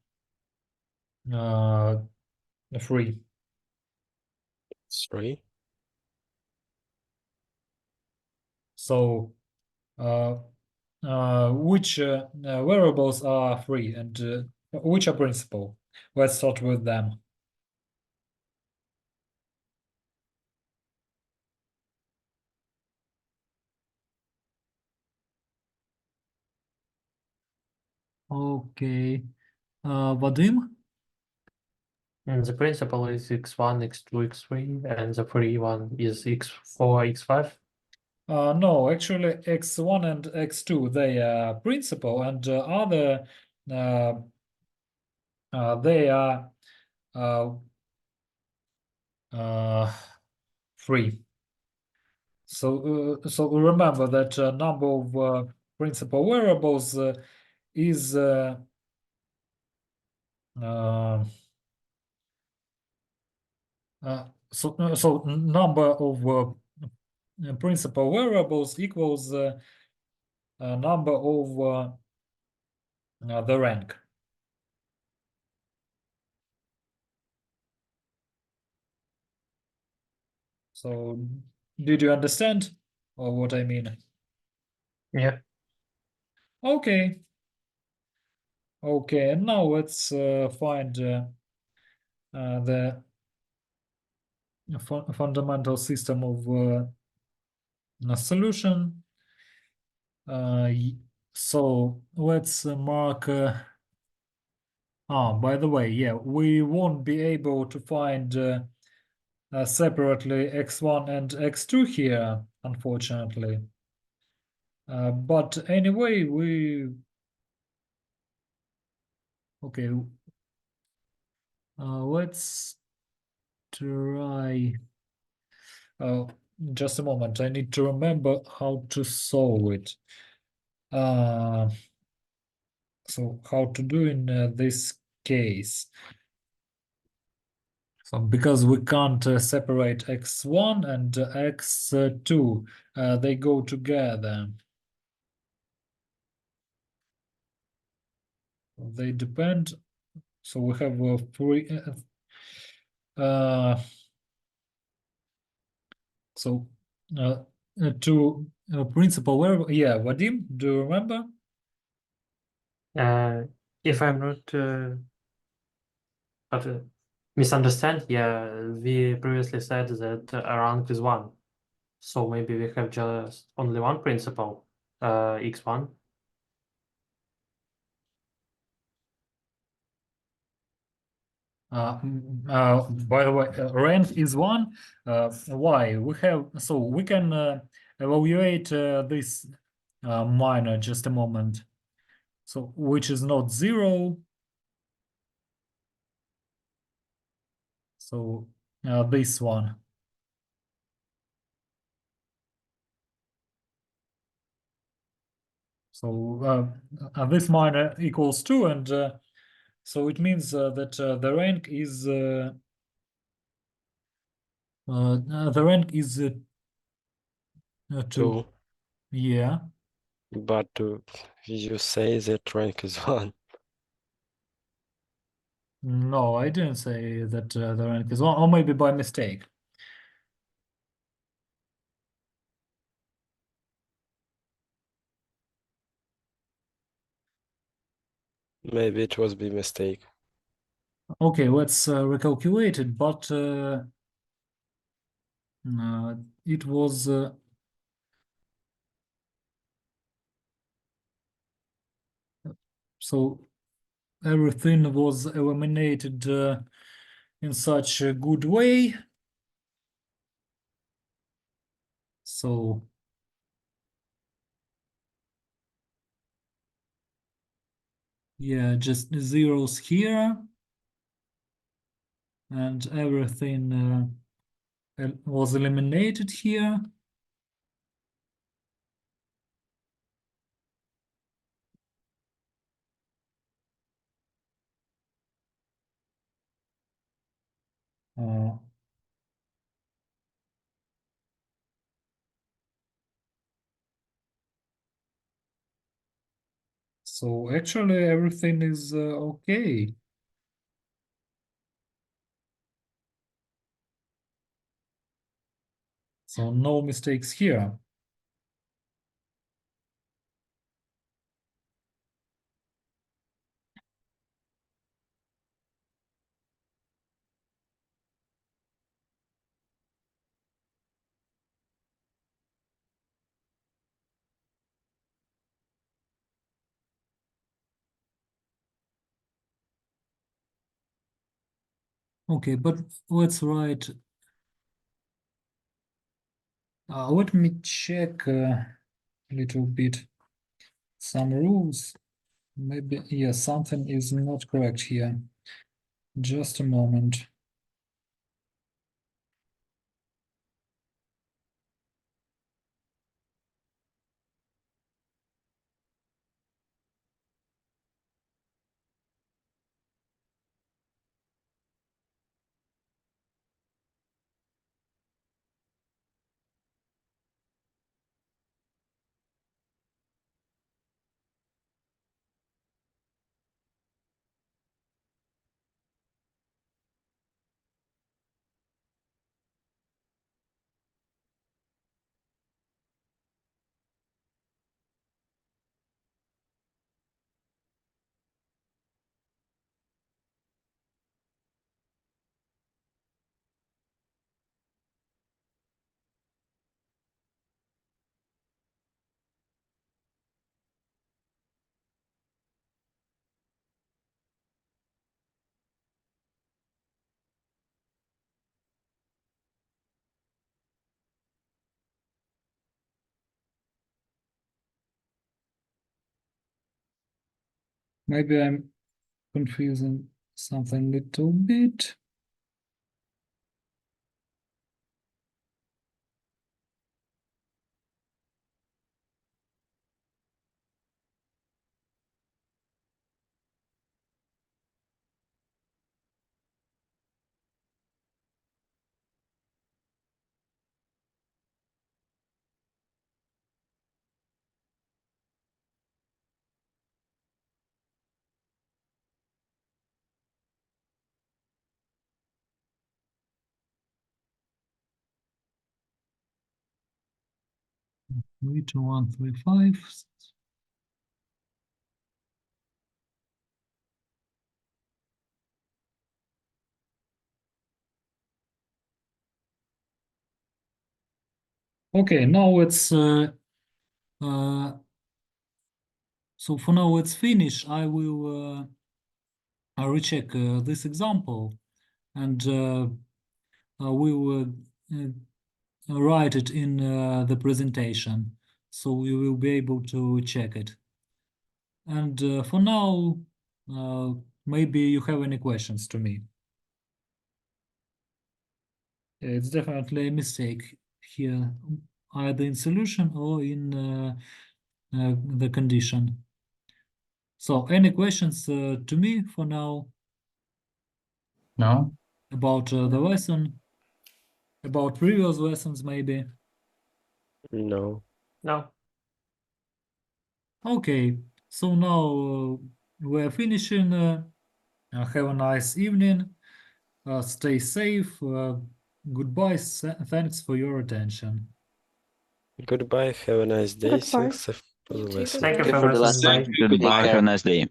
free? 3. So which variables are free and which are principal? Let's start with them. Okay. Vadim? And the principal is x1, x2, x3, and the free one is x4, x5. No, actually x1 and x2, they are principal, and other they are free. So remember that number of principal variables is so number of principal variables equals number of the rank. So did you understand what I mean? Yeah. Okay. Okay, and now let's find the fundamental system of a solution. So let's mark. By the way, yeah, we won't be able to find separately x1 and x2 here, unfortunately. But anyway, okay. Let's try. Just a moment. I need to remember how to solve it. So how to do in this case? So because we can't separate x1 and x2, they go together. They depend. So we have a free. So two principal variable. Yeah, Vadim, do you remember? If I'm not misunderstand, yeah, we previously said that a rank is 1. So maybe we have just only one principal, x1. By the way, rank is 1. Why? We can evaluate this minor, just a moment. So which is not 0. So this one. So this minor equals 2, and so it means that the rank is 2. Two, Yeah. but you say that rank is 1. No, I didn't say that the rank is 1, or maybe by mistake. Maybe it was by mistake. Okay, let's recalculate it, but it was so everything was eliminated in such a good way. So yeah, just zeros here, and everything was eliminated here. Uh, so actually everything is okay. So no mistakes here. Okay, but let's write. Let me check a little bit some rules. Maybe, yeah, something is not correct here. Just a moment. Maybe I'm confusing something little bit. Three, 2, 1, 3, 5. Okay, now it's so for now let's finish. I will recheck this example, and we will write it in the presentation. so you will be able to check it. And for now, maybe you have any questions to me. It's definitely a mistake here, either in solution or in the condition. So any questions to me for now No? about the lesson, about previous lessons maybe? No. No. Okay, so now we're finishing. Have a nice evening. Stay safe. Goodbye. Thanks for your attention. Goodbye, have a nice day. Goodbye. Thanks for the You too, lesson. Thank you goodbye. for For the listening. lesson. Bye. Take care. Have a nice day.